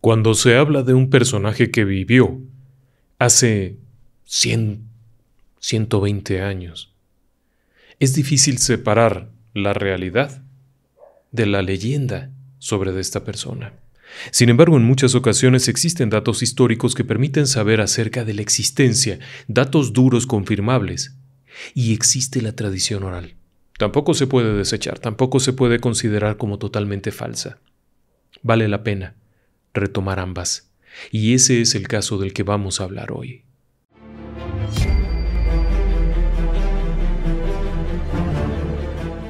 Cuando se habla de un personaje que vivió hace 120 años, es difícil separar la realidad de la leyenda sobre esta persona. Sin embargo, en muchas ocasiones existen datos históricos que permiten saber acerca de la existencia, datos duros confirmables, y existe la tradición oral. Tampoco se puede desechar, tampoco se puede considerar como totalmente falsa. Vale la pena retomar ambas, y ese es el caso del que vamos a hablar hoy.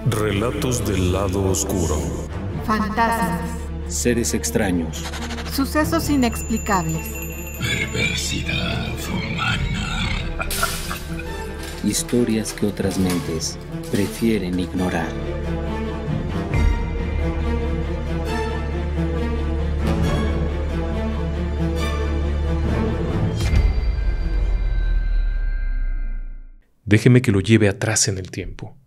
Relatos del lado oscuro. Fantasmas. Seres extraños. Sucesos inexplicables. Perversidad humana. Historias que otras mentes prefieren ignorar. Déjeme que lo lleve atrás en el tiempo.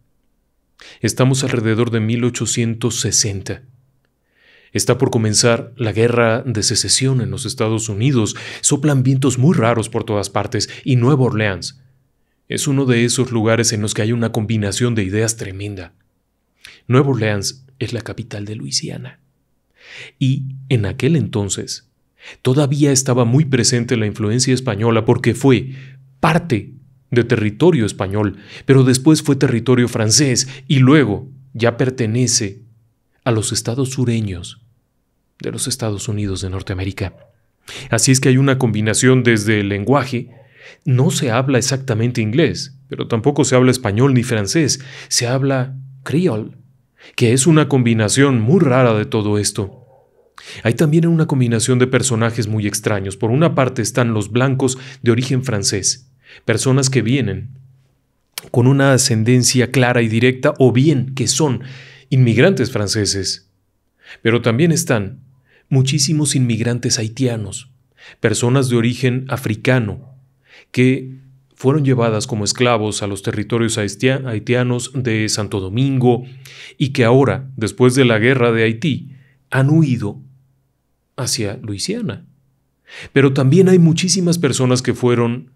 Estamos alrededor de 1860. Está por comenzar la guerra de secesión en los Estados Unidos. Soplan vientos muy raros por todas partes y Nueva Orleans es uno de esos lugares en los que hay una combinación de ideas tremenda. Nueva Orleans es la capital de Luisiana. Y en aquel entonces todavía estaba muy presente la influencia española porque fue parte de territorio español, pero después fue territorio francés y luego ya pertenece a los estados sureños de los Estados Unidos de Norteamérica. Así es que hay una combinación desde el lenguaje. No se habla exactamente inglés, pero tampoco se habla español ni francés. Se habla creole, que es una combinación muy rara de todo esto. Hay también una combinación de personajes muy extraños. Por una parte están los blancos de origen francés, personas que vienen con una ascendencia clara y directa o bien que son inmigrantes franceses. Pero también están muchísimos inmigrantes haitianos, personas de origen africano que fueron llevadas como esclavos a los territorios haitianos de Santo Domingo y que ahora, después de la guerra de Haití, han huido hacia Luisiana. Pero también hay muchísimas personas que fueron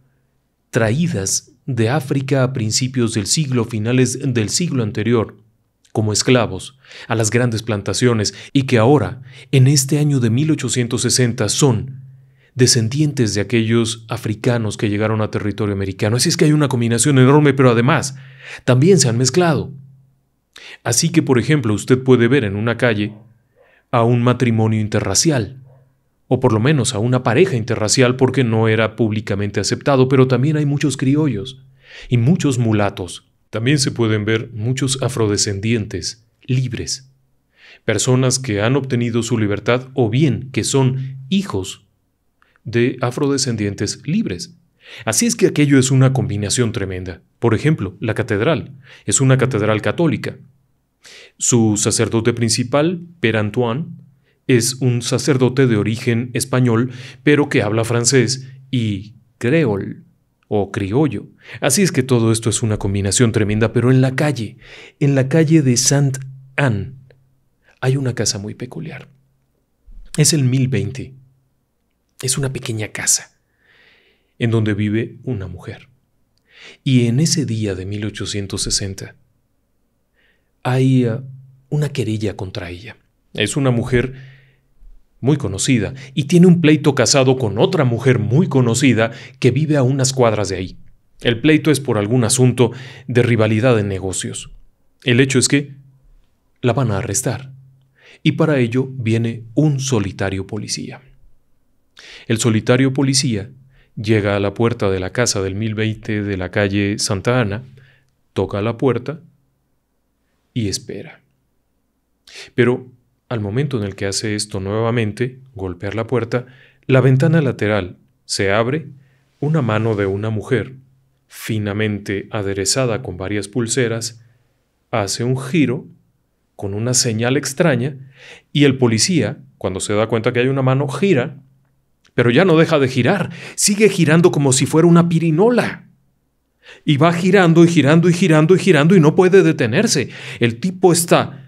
traídas de África a principios del siglo, finales del siglo anterior, como esclavos a las grandes plantaciones y que ahora, en este año de 1860, son descendientes de aquellos africanos que llegaron a territorio americano. Así es que hay una combinación enorme, pero además también se han mezclado. Así que, por ejemplo, usted puede ver en una calle a un matrimonio interracial, o por lo menos a una pareja interracial porque no era públicamente aceptado, pero también hay muchos criollos y muchos mulatos. También se pueden ver muchos afrodescendientes libres, personas que han obtenido su libertad o bien que son hijos de afrodescendientes libres. Así es que aquello es una combinación tremenda. Por ejemplo, la catedral es una catedral católica. Su sacerdote principal, Père Antoine, es un sacerdote de origen español, pero que habla francés y creole o criollo. Así es que todo esto es una combinación tremenda, pero en la calle de Sainte-Anne, hay una casa muy peculiar. Es el 1020. Es una pequeña casa en donde vive una mujer. Y en ese día de 1860 hay una querella contra ella. Es una mujer muy conocida y tiene un pleito casado con otra mujer muy conocida que vive a unas cuadras de ahí. El pleito es por algún asunto de rivalidad en negocios. El hecho es que la van a arrestar y para ello viene un solitario policía. El solitario policía llega a la puerta de la casa del 1020 de la calle Santa Ana, toca la puerta y espera. Pero al momento en el que hace esto nuevamente, golpear la puerta, la ventana lateral se abre, una mano de una mujer, finamente aderezada con varias pulseras, hace un giro con una señal extraña y el policía, cuando se da cuenta que hay una mano, gira, pero ya no deja de girar, sigue girando como si fuera una pirinola. Y va girando y girando y girando y girando y no puede detenerse. El tipo está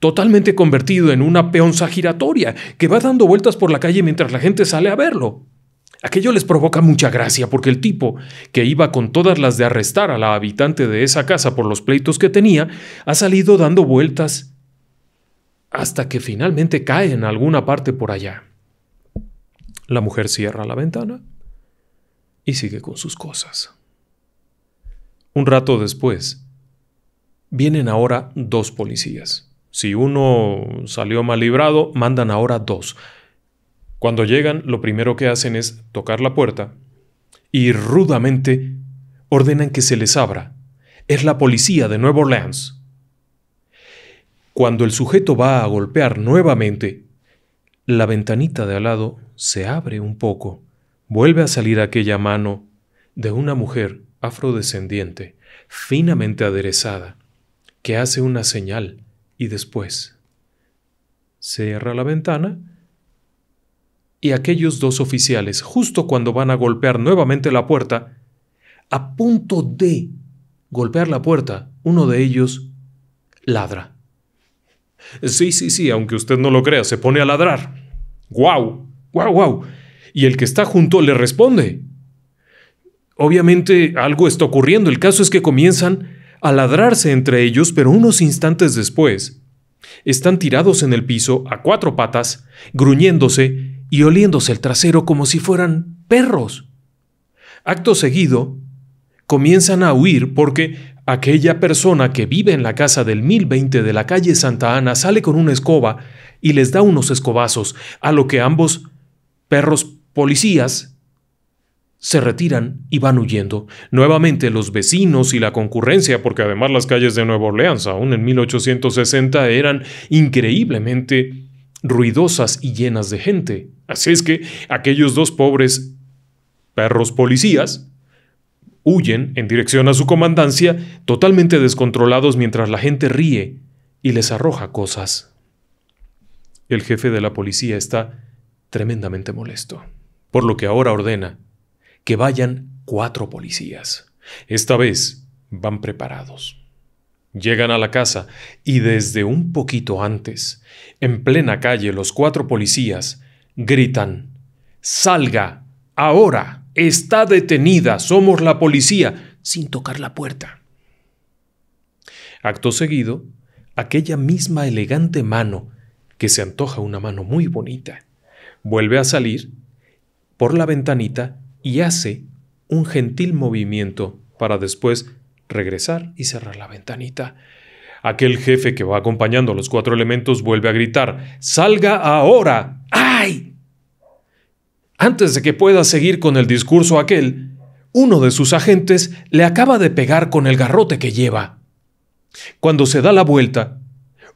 totalmente convertido en una peonza giratoria que va dando vueltas por la calle mientras la gente sale a verlo. Aquello les provoca mucha gracia porque el tipo, que iba con todas las de arrestar a la habitante de esa casa por los pleitos que tenía, ha salido dando vueltas hasta que finalmente cae en alguna parte por allá. La mujer cierra la ventana y sigue con sus cosas. Un rato después, vienen ahora 2 policías. Si uno salió mal librado, mandan ahora 2. Cuando llegan, lo primero que hacen es tocar la puerta y rudamente ordenan que se les abra. Es la policía de Nueva Orleans. Cuando el sujeto va a golpear nuevamente, la ventanita de al lado se abre un poco. Vuelve a salir aquella mano de una mujer afrodescendiente, finamente aderezada, que hace una señal y después cierra la ventana. Y aquellos 2 oficiales, justo cuando van a golpear nuevamente la puerta, a punto de golpear la puerta, uno de ellos ladra. Sí, aunque usted no lo crea, se pone a ladrar. ¡Guau! ¡Guau, guau! Y el que está junto le responde. Obviamente algo está ocurriendo. El caso es que comienzan a ladrarse entre ellos, pero unos instantes después están tirados en el piso a 4 patas, gruñéndose y oliéndose el trasero como si fueran perros. Acto seguido, comienzan a huir porque aquella persona que vive en la casa del 1020 de la calle Santa Ana sale con una escoba y les da unos escobazos, a lo que ambos perros policías se retiran y van huyendo. Nuevamente los vecinos y la concurrencia, porque además las calles de Nueva Orleans, aún en 1860, eran increíblemente ruidosas y llenas de gente. Así es que aquellos 2 pobres perros policías huyen en dirección a su comandancia, totalmente descontrolados mientras la gente ríe y les arroja cosas. El jefe de la policía está tremendamente molesto, por lo que ahora ordena que vayan 4 policías. Esta vez van preparados. Llegan a la casa y desde un poquito antes, en plena calle, los 4 policías gritan: ¡Salga! ¡Ahora! ¡Está detenida! ¡Somos la policía!, sin tocar la puerta. Acto seguido, aquella misma elegante mano, que se antoja una mano muy bonita, vuelve a salir por la ventanita y hace un gentil movimiento para después regresar y cerrar la ventanita. Aquel jefe que va acompañando a los 4 elementos vuelve a gritar: ¡Salga ahora! ¡Ay! Antes de que pueda seguir con el discurso aquel, uno de sus agentes le acaba de pegar con el garrote que lleva. Cuando se da la vuelta,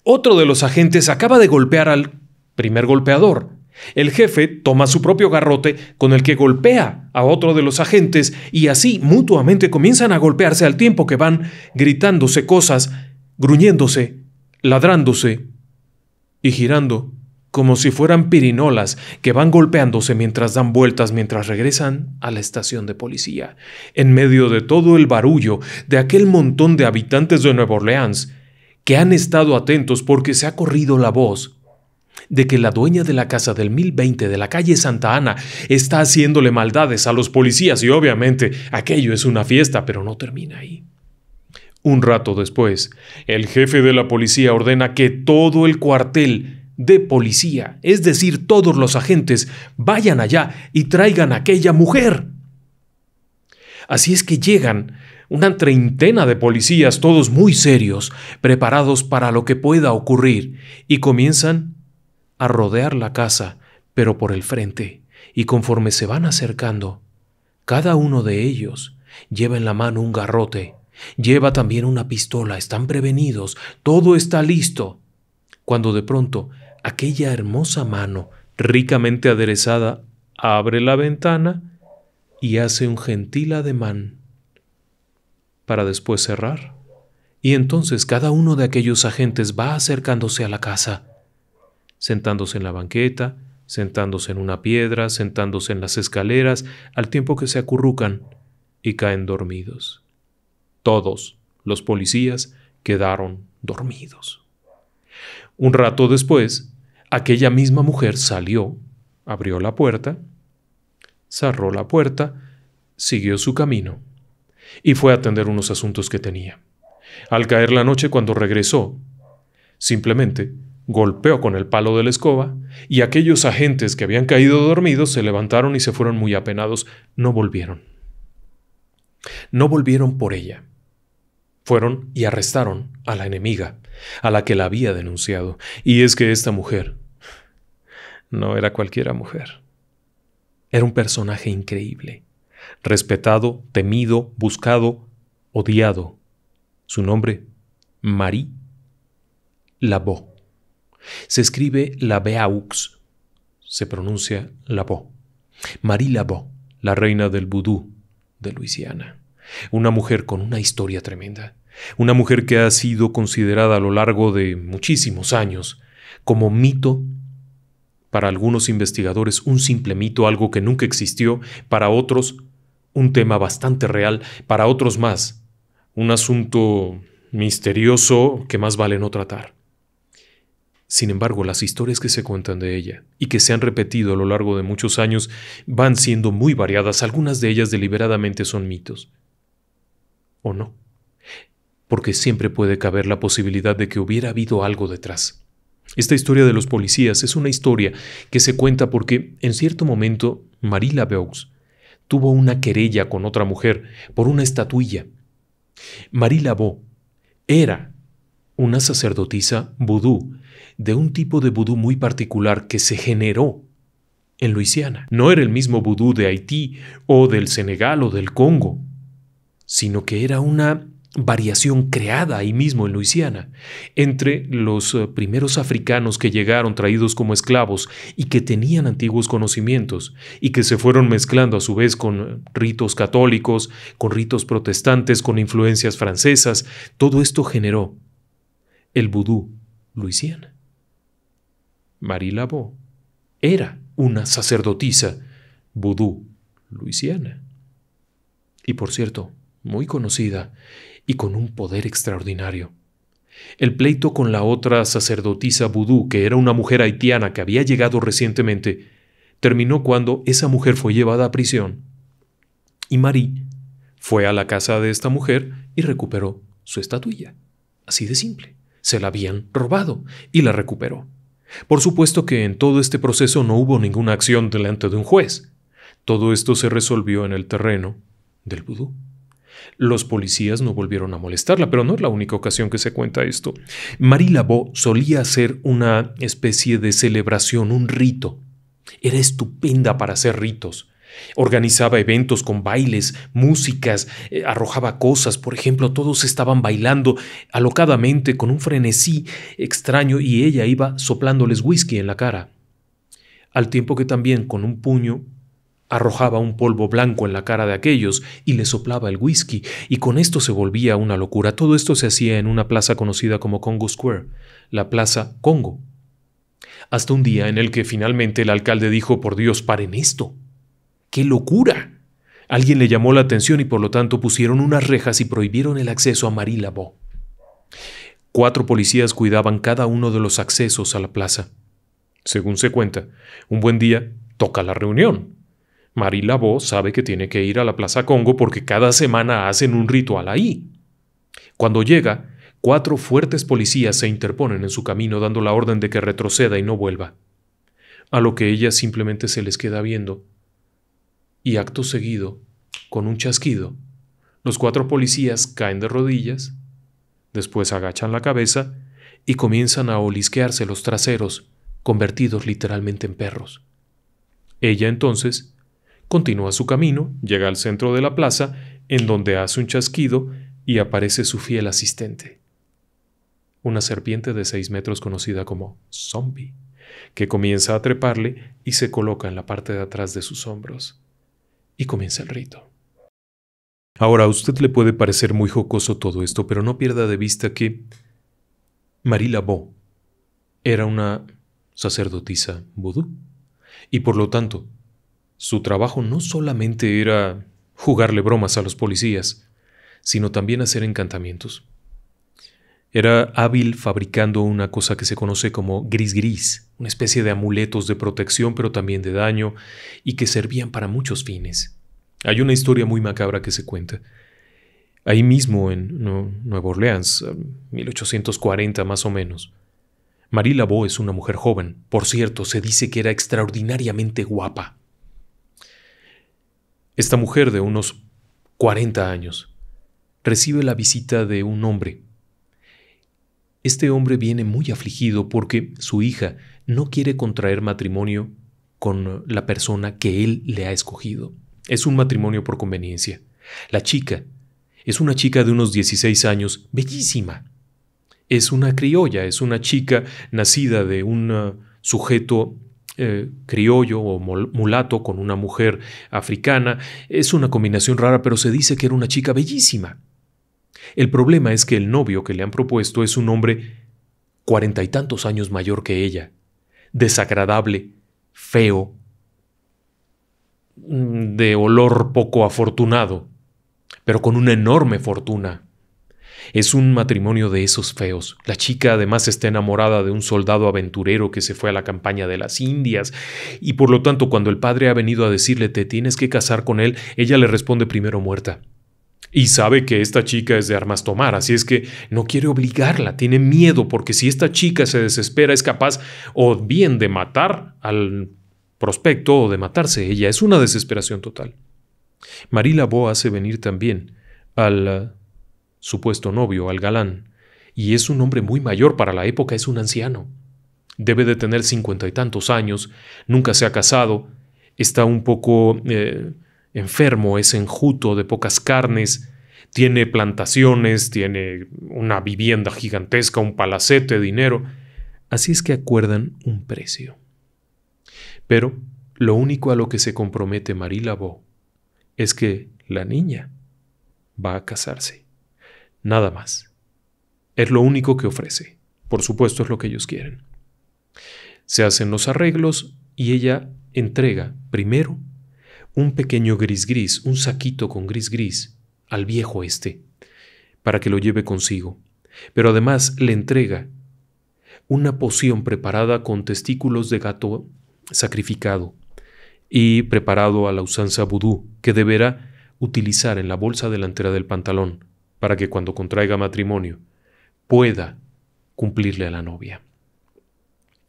otro de los agentes acaba de golpear al primer golpeador. El jefe toma su propio garrote con el que golpea a otro de los agentes y así mutuamente comienzan a golpearse al tiempo que van gritándose cosas, gruñéndose, ladrándose y girando como si fueran pirinolas que van golpeándose mientras dan vueltas mientras regresan a la estación de policía. En medio de todo el barullo de aquel montón de habitantes de Nueva Orleans que han estado atentos porque se ha corrido la voz de que la dueña de la casa del 1020 de la calle Santa Ana está haciéndole maldades a los policías y obviamente aquello es una fiesta, pero no termina ahí. Un rato después, el jefe de la policía ordena que todo el cuartel de policía, es decir, todos los agentes, vayan allá y traigan a aquella mujer. Así es que llegan una 30 de policías, todos muy serios, preparados para lo que pueda ocurrir, y comienzan a rodear la casa, pero por el frente, y conforme se van acercando, cada uno de ellos lleva en la mano un garrote, lleva también una pistola, están prevenidos, todo está listo, cuando de pronto aquella hermosa mano, ricamente aderezada, abre la ventana y hace un gentil ademán para después cerrar. Y entonces cada uno de aquellos agentes va acercándose a la casa, sentándose en la banqueta, sentándose en una piedra, sentándose en las escaleras, al tiempo que se acurrucan y caen dormidos. Todos los policías quedaron dormidos. Un rato después, aquella misma mujer salió, abrió la puerta, cerró la puerta, siguió su camino y fue a atender unos asuntos que tenía. Al caer la noche, cuando regresó, simplemente golpeó con el palo de la escoba y aquellos agentes que habían caído dormidos se levantaron y se fueron muy apenados. No volvieron. No volvieron por ella. Fueron y arrestaron a la enemiga, a la que la había denunciado. Y es que esta mujer no era cualquiera mujer. Era un personaje increíble, respetado, temido, buscado, odiado. Su nombre, Marie Laveau. Se escribe Laveau, se pronuncia Laveau. Marie Laveau, la reina del vudú de Luisiana. Una mujer con una historia tremenda. Una mujer que ha sido considerada a lo largo de muchísimos años como mito. Para algunos investigadores, un simple mito, algo que nunca existió. Para otros, un tema bastante real. Para otros más, un asunto misterioso que más vale no tratar. Sin embargo, las historias que se cuentan de ella y que se han repetido a lo largo de muchos años van siendo muy variadas. Algunas de ellas deliberadamente son mitos. ¿O no? Porque siempre puede caber la posibilidad de que hubiera habido algo detrás. Esta historia de los policías es una historia que se cuenta porque en cierto momento Marie Laveau tuvo una querella con otra mujer por una estatuilla. Marie Laveau era una sacerdotisa vudú, de un tipo de vudú muy particular que se generó en Luisiana. No era el mismo vudú de Haití o del Senegal o del Congo, sino que era una variación creada ahí mismo en Luisiana, entre los primeros africanos que llegaron traídos como esclavos y que tenían antiguos conocimientos y que se fueron mezclando a su vez con ritos católicos, con ritos protestantes, con influencias francesas. Todo esto generó el vudú Luisiana. Marie Laveau era una sacerdotisa vudú Luisiana. Y por cierto, muy conocida y con un poder extraordinario. El pleito con la otra sacerdotisa vudú, que era una mujer haitiana que había llegado recientemente, terminó cuando esa mujer fue llevada a prisión y Marie fue a la casa de esta mujer y recuperó su estatuilla. Así de simple. Se la habían robado y la recuperó. Por supuesto que en todo este proceso no hubo ninguna acción delante de un juez. Todo esto se resolvió en el terreno del vudú. Los policías no volvieron a molestarla, pero no es la única ocasión que se cuenta esto. Marie Laveau solía hacer una especie de celebración, un rito. Era estupenda para hacer ritos. Organizaba eventos con bailes, músicas, arrojaba cosas. Por ejemplo, todos estaban bailando alocadamente con un frenesí extraño y ella iba soplándoles whisky en la cara. Al tiempo que también con un puño arrojaba un polvo blanco en la cara de aquellos y le soplaba el whisky, y con esto se volvía una locura. Todo esto se hacía en una plaza conocida como Congo Square, la Plaza Congo. Hasta un día en el que finalmente el alcalde dijo: «Por Dios, paren esto. ¡Qué locura!». Alguien le llamó la atención y por lo tanto pusieron unas rejas y prohibieron el acceso a Marie Laveau. 4 policías cuidaban cada uno de los accesos a la plaza. Según se cuenta, un buen día toca la reunión. Marie Laveau sabe que tiene que ir a la Plaza Congo porque cada semana hacen un ritual ahí. Cuando llega, 4 fuertes policías se interponen en su camino dando la orden de que retroceda y no vuelva. A lo que ella simplemente se les queda viendo. Y acto seguido, con un chasquido, los 4 policías caen de rodillas, después agachan la cabeza y comienzan a olisquearse los traseros, convertidos literalmente en perros. Ella entonces continúa su camino, llega al centro de la plaza, en donde hace un chasquido y aparece su fiel asistente. Una serpiente de 6 metros conocida como zombie, que comienza a treparle y se coloca en la parte de atrás de sus hombros. Y comienza el rito. Ahora, a usted le puede parecer muy jocoso todo esto, pero no pierda de vista que Marie Laveau era una sacerdotisa vudú. Y por lo tanto, su trabajo no solamente era jugarle bromas a los policías, sino también hacer encantamientos. Era hábil fabricando una cosa que se conoce como gris, una especie de amuletos de protección pero también de daño y que servían para muchos fines. Hay una historia muy macabra que se cuenta. Ahí mismo en Nueva Orleans, 1840 más o menos. Marie Laveau es una mujer joven. Por cierto, se dice que era extraordinariamente guapa. Esta mujer de unos 40 años recibe la visita de un hombre. Este hombre viene muy afligido porque su hija no quiere contraer matrimonio con la persona que él le ha escogido. Es un matrimonio por conveniencia. La chica es una chica de unos 16 años, bellísima. Es una criolla, es una chica nacida de un sujeto criollo o mulato con una mujer africana. Es una combinación rara, pero se dice que era una chica bellísima. El problema es que el novio que le han propuesto es un hombre 40 y tantos años mayor que ella, desagradable, feo, de olor poco afortunado, pero con una enorme fortuna. Es un matrimonio de esos feos. La chica además está enamorada de un soldado aventurero que se fue a la campaña de las Indias y por lo tanto cuando el padre ha venido a decirle te tienes que casar con él, ella le responde primero muerta. Y sabe que esta chica es de armas tomar, así es que no quiere obligarla, tiene miedo porque si esta chica se desespera es capaz o bien de matar al prospecto o de matarse ella. Es una desesperación total. Marie Laveau hace venir también al supuesto novio, al galán, y es un hombre muy mayor para la época, es un anciano. Debe de tener 50 y tantos años, nunca se ha casado, está un poco enfermo, es enjuto, de pocas carnes, tiene plantaciones, tiene una vivienda gigantesca, un palacete, dinero. Así es que acuerdan un precio. Pero lo único a lo que se compromete Marie Laveau es que la niña va a casarse. Nada más. Es lo único que ofrece. Por supuesto es lo que ellos quieren. Se hacen los arreglos y ella entrega primero un pequeño gris, un saquito con gris al viejo para que lo lleve consigo. Pero además le entrega una poción preparada con testículos de gato sacrificado y preparado a la usanza vudú que deberá utilizar en la bolsa delantera del pantalón para que cuando contraiga matrimonio pueda cumplirle a la novia.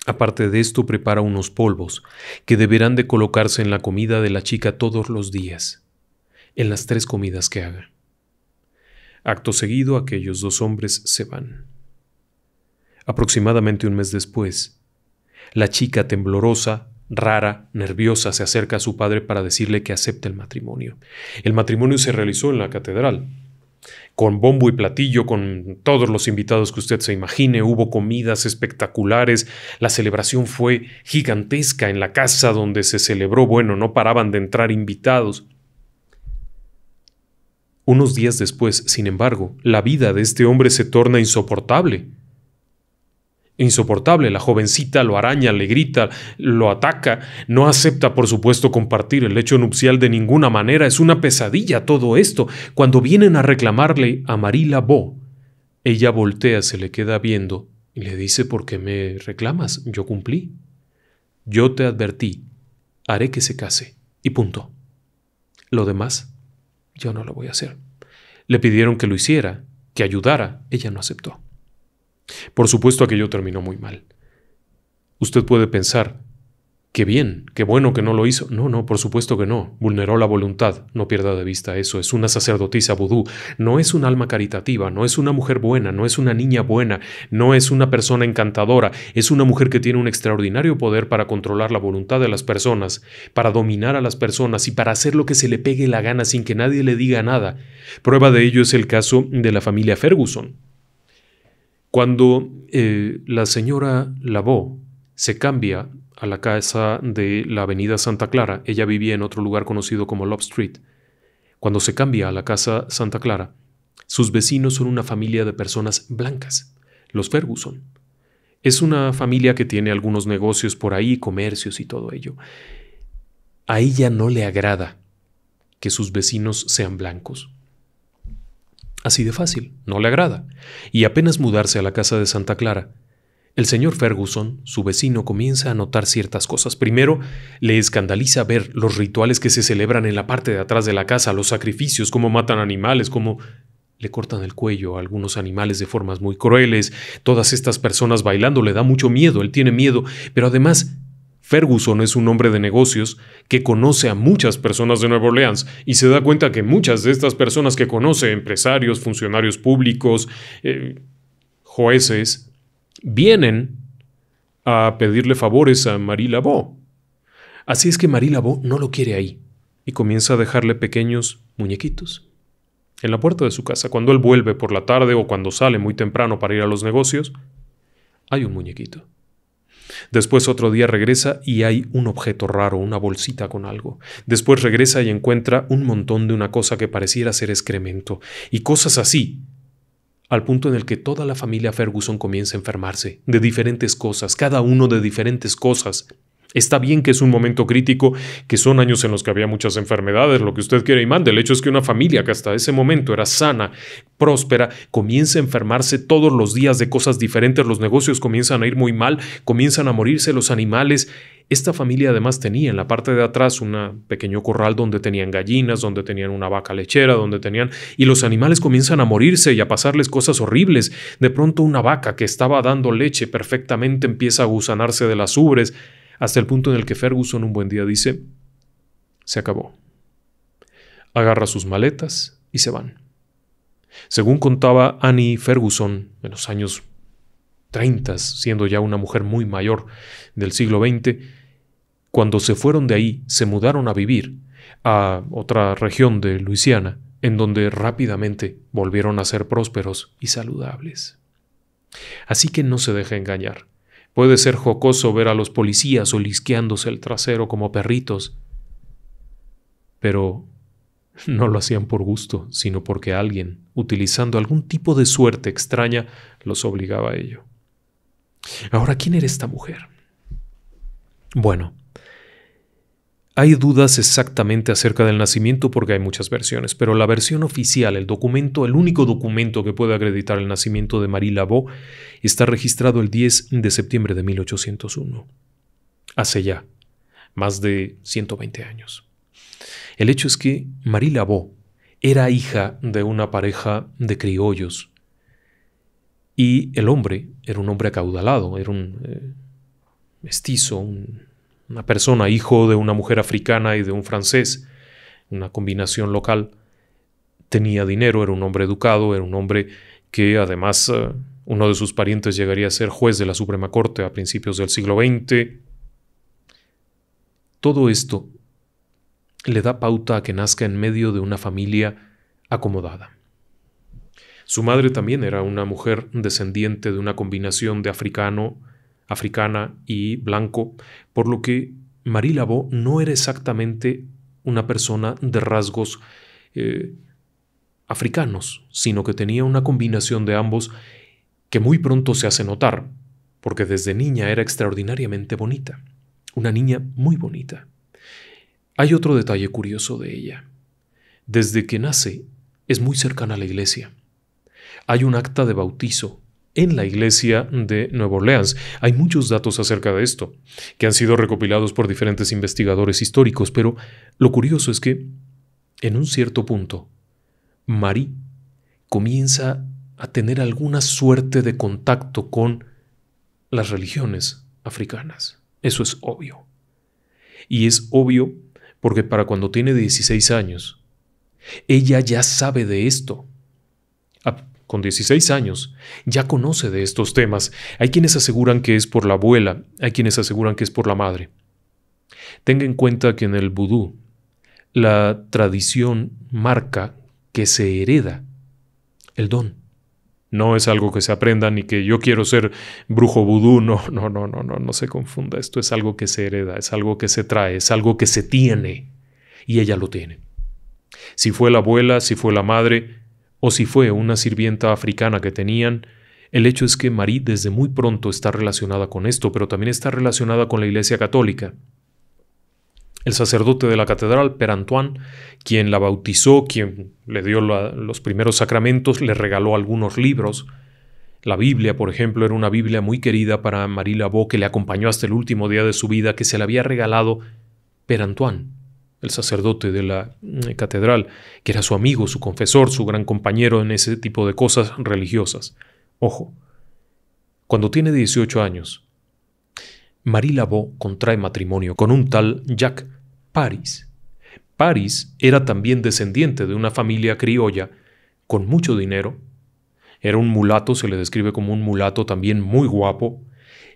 Aparte de esto, prepara unos polvos que deberán de colocarse en la comida de la chica todos los días, en las 3 comidas que haga. Acto seguido, aquellos 2 hombres se van. Aproximadamente un mes después, la chica temblorosa, rara, nerviosa, se acerca a su padre para decirle que acepta el matrimonio. El matrimonio se realizó en la catedral, con bombo y platillo, con todos los invitados que usted se imagine. Hubo comidas espectaculares, la celebración fue gigantesca en la casa donde se celebró. Bueno, no paraban de entrar invitados. Unos días después, sin embargo, la vida de este hombre se torna insoportable. Insoportable, la jovencita lo araña, le grita, lo ataca, no acepta por supuesto compartir el lecho nupcial de ninguna manera, es una pesadilla todo esto. Cuando vienen a reclamarle a Marie Laveau, ella voltea, se le queda viendo y le dice ¿por qué me reclamas? Yo cumplí. Yo te advertí, haré que se case y punto. Lo demás, yo no lo voy a hacer. Le pidieron que lo hiciera, que ayudara, ella no aceptó. Por supuesto aquello terminó muy mal. Usted puede pensar, qué bien, qué bueno que no lo hizo. No, por supuesto que no. Vulneró la voluntad. No pierda de vista eso. Es una sacerdotisa vudú. No es un alma caritativa. No es una mujer buena. No es una niña buena. No es una persona encantadora. Es una mujer que tiene un extraordinario poder para controlar la voluntad de las personas, para dominar a las personas y para hacer lo que se le pegue la gana sin que nadie le diga nada. Prueba de ello es el caso de la familia Ferguson. Cuando la señora Laveau se cambia a la casa de la avenida Santa Clara, ella vivía en otro lugar conocido como Love Street. Cuando se cambia a la casa Santa Clara, sus vecinos son una familia de personas blancas, los Ferguson. Es una familia que tiene algunos negocios por ahí, comercios y todo ello. A ella no le agrada que sus vecinos sean blancos. Así de fácil, no le agrada. Y apenas mudarse a la casa de Santa Clara, el señor Ferguson, su vecino, comienza a notar ciertas cosas. Primero, le escandaliza ver los rituales que se celebran en la parte de atrás de la casa, los sacrificios, cómo matan animales, cómo le cortan el cuello a algunos animales de formas muy crueles. Todas estas personas bailando, le da mucho miedo, él tiene miedo, pero además Ferguson es un hombre de negocios que conoce a muchas personas de Nueva Orleans y se da cuenta que muchas de estas personas que conoce, empresarios, funcionarios públicos, jueces, vienen a pedirle favores a Marie Laveau. Así es que Marie Laveau no lo quiere ahí y comienza a dejarle pequeños muñequitos en la puerta de su casa. Cuando él vuelve por la tarde o cuando sale muy temprano para ir a los negocios, hay un muñequito. Después otro día regresa y hay un objeto raro, una bolsita con algo. Después regresa y encuentra un montón de una cosa que pareciera ser excremento y cosas así, al punto en el que toda la familia Ferguson comienza a enfermarse de diferentes cosas, cada uno de diferentes cosas. Está bien que es un momento crítico, que son años en los que había muchas enfermedades, lo que usted quiera y mande. El hecho es que una familia que hasta ese momento era sana, próspera, comienza a enfermarse todos los días de cosas diferentes, los negocios comienzan a ir muy mal, comienzan a morirse los animales. Esta familia además tenía en la parte de atrás un pequeño corral donde tenían gallinas, donde tenían una vaca lechera, y los animales comienzan a morirse y a pasarles cosas horribles. De pronto una vaca que estaba dando leche perfectamente empieza a gusanarse de las ubres, hasta el punto en el que Ferguson un buen día dice: se acabó. Agarra sus maletas y se van. Según contaba Annie Ferguson en los años 30, siendo ya una mujer muy mayor del siglo XX, cuando se fueron de ahí, se mudaron a vivir a otra región de Luisiana, en donde rápidamente volvieron a ser prósperos y saludables. Así que no se deje engañar. Puede ser jocoso ver a los policías olisqueándose el trasero como perritos, pero no lo hacían por gusto, sino porque alguien, utilizando algún tipo de suerte extraña, los obligaba a ello. Ahora, ¿quién era esta mujer? Bueno, hay dudas exactamente acerca del nacimiento porque hay muchas versiones, pero la versión oficial, el único documento que puede acreditar el nacimiento de Marie Laveau, está registrado el 10 de septiembre de 1801. Hace ya más de 120 años. El hecho es que Marie Laveau era hija de una pareja de criollos y el hombre era un hombre acaudalado, era un mestizo, una persona, hijo de una mujer africana y de un francés, una combinación local. Tenía dinero, era un hombre educado, era un hombre que además uno de sus parientes llegaría a ser juez de la Suprema Corte a principios del siglo XX. Todo esto le da pauta a que nazca en medio de una familia acomodada. Su madre también era una mujer descendiente de una combinación de africana y blanco, por lo que Marie Laveau no era exactamente una persona de rasgos africanos, sino que tenía una combinación de ambos que muy pronto se hace notar, porque desde niña era extraordinariamente bonita, una niña muy bonita. Hay otro detalle curioso de ella. Desde que nace es muy cercana a la iglesia. Hay un acta de bautizo en la iglesia de Nueva Orleans. Hay muchos datos acerca de esto, que han sido recopilados por diferentes investigadores históricos, pero lo curioso es que, en un cierto punto, Marie comienza a tener alguna suerte de contacto con las religiones africanas. Eso es obvio. Y es obvio porque para cuando tiene 16 años, ella ya sabe de esto. Con 16 años ya conoce de estos temas. Hay quienes aseguran que es por la abuela, hay quienes aseguran que es por la madre. Tenga en cuenta que en el vudú la tradición marca que se hereda el don. No es algo que se aprenda ni que yo quiero ser brujo vudú, no se confunda. Esto es algo que se hereda, es algo que se trae, es algo que se tiene y ella lo tiene. Si fue la abuela, si fue la madre o si fue una sirvienta africana que tenían, el hecho es que Marie desde muy pronto está relacionada con esto, pero también está relacionada con la Iglesia Católica. El sacerdote de la catedral, Père Antoine, quien la bautizó, quien le dio los primeros sacramentos, le regaló algunos libros. La Biblia, por ejemplo, era una Biblia muy querida para Marie Laveau, que le acompañó hasta el último día de su vida, que se le había regalado Père Antoine, el sacerdote de la catedral, que era su amigo, su confesor, su gran compañero en ese tipo de cosas religiosas. Ojo, cuando tiene 18 años, Marie Laveau contrae matrimonio con un tal Jacques Paris. Paris era también descendiente de una familia criolla con mucho dinero. Era un mulato, se le describe como un mulato también muy guapo.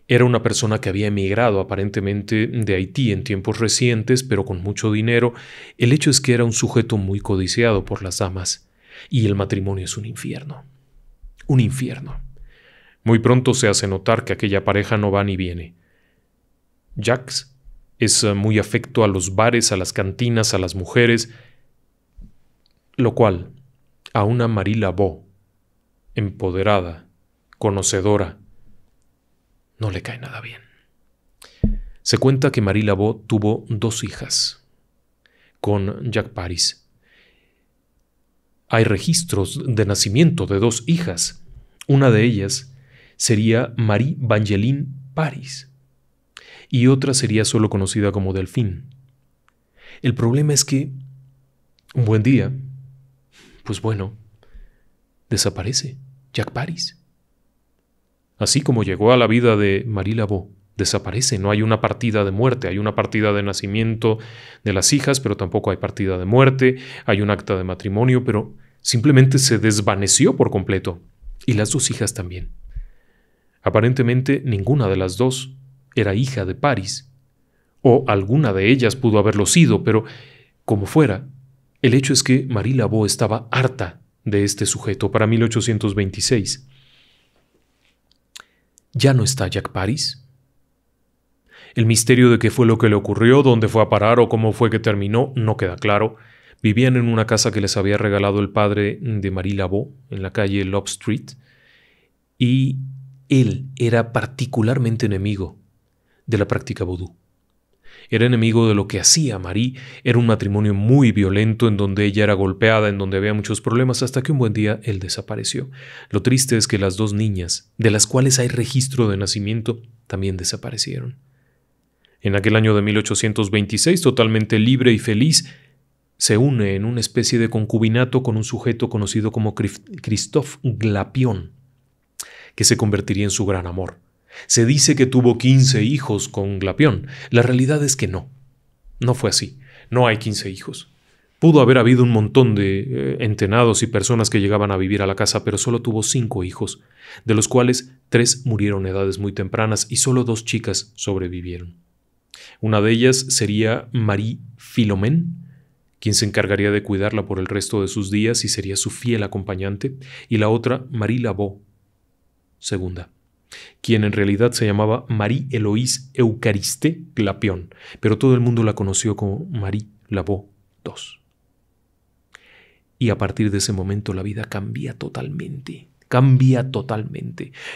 Era una persona que había emigrado aparentemente de Haití en tiempos recientes, pero con mucho dinero. El hecho es que era un sujeto muy codiciado por las damas. Y el matrimonio es un infierno. Un infierno. Muy pronto se hace notar que aquella pareja no va ni viene. Jacques es muy afecto a los bares, a las cantinas, a las mujeres, lo cual a una Marie Laveau empoderada, conocedora, no le cae nada bien. Se cuenta que Marie Laveau tuvo 2 hijas con Jacques Paris. Hay registros de nacimiento de 2 hijas. Una de ellas sería Marie Vangeline Paris y otra sería solo conocida como Delphine. El problema es que un buen día, pues bueno, desaparece Jacques Paris. Así como llegó a la vida de Marie Laveau, desaparece. No hay una partida de muerte, hay una partida de nacimiento de las hijas, pero tampoco hay partida de muerte, hay un acta de matrimonio, pero simplemente se desvaneció por completo. Y las 2 hijas también. Aparentemente ninguna de las 2 era hija de Paris, o alguna de ellas pudo haberlo sido, pero como fuera, el hecho es que Marie Laveau estaba harta de este sujeto para 1826. ¿Ya no está Jacques Paris? El misterio de qué fue lo que le ocurrió, dónde fue a parar o cómo fue que terminó no queda claro. Vivían en una casa que les había regalado el padre de Marie Laveau en la calle Love Street, y él era particularmente enemigo de la práctica vudú. Era enemigo de lo que hacía Marie. Era un matrimonio muy violento en donde ella era golpeada, en donde había muchos problemas, hasta que un buen día él desapareció. Lo triste es que las 2 niñas, de las cuales hay registro de nacimiento, también desaparecieron. En aquel año de 1826, totalmente libre y feliz, se une en una especie de concubinato con un sujeto conocido como Christophe Glapion, que se convertiría en su gran amor. Se dice que tuvo 15 hijos con Glapion. La realidad es que no fue así. No hay 15 hijos. Pudo haber habido un montón de entenados y personas que llegaban a vivir a la casa, pero solo tuvo 5 hijos, de los cuales 3 murieron a edades muy tempranas y solo 2 chicas sobrevivieron. Una de ellas sería Marie Philomène, quien se encargaría de cuidarla por el resto de sus días y sería su fiel acompañante, y la otra, Marie Laveau II, quien en realidad se llamaba Marie-Héloïse Eucariste Glapion, pero todo el mundo la conoció como Marie Laveau II. Y a partir de ese momento la vida cambia totalmente,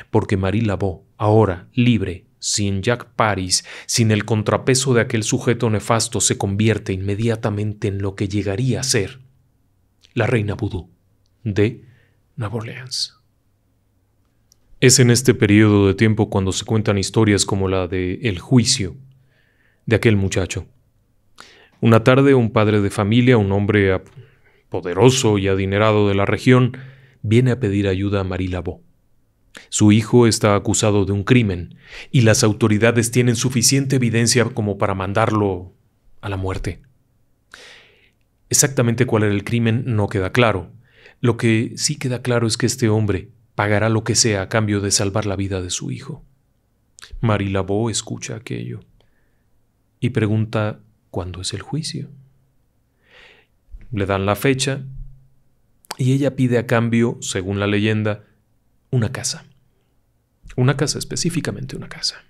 porque Marie Laveau, ahora libre, sin Jacques Paris, sin el contrapeso de aquel sujeto nefasto, se convierte inmediatamente en lo que llegaría a ser la reina vudú de Nueva Orleans. Es en este periodo de tiempo cuando se cuentan historias como la de el juicio de aquel muchacho. Una tarde, un padre de familia, un hombre poderoso y adinerado de la región, viene a pedir ayuda a Marie Laveau. Su hijo está acusado de un crimen y las autoridades tienen suficiente evidencia como para mandarlo a la muerte. Exactamente cuál era el crimen no queda claro. Lo que sí queda claro es que este hombre pagará lo que sea a cambio de salvar la vida de su hijo. Marie Laveau escucha aquello y pregunta ¿cuándo es el juicio? Le dan la fecha y ella pide a cambio, según la leyenda, una casa. Una casa, específicamente una casa.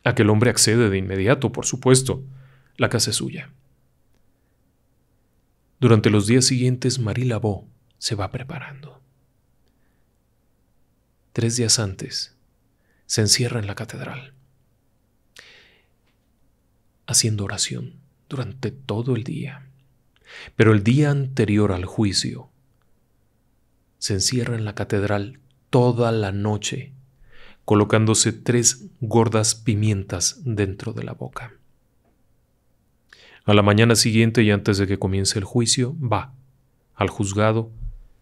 Aquel hombre accede de inmediato, por supuesto. La casa es suya. Durante los días siguientes, Marie Laveau se va preparando. 3 días antes, se encierra en la catedral, haciendo oración durante todo el día. Pero el día anterior al juicio, se encierra en la catedral toda la noche, colocándose 3 gordas pimientas dentro de la boca. A la mañana siguiente y antes de que comience el juicio, va al juzgado,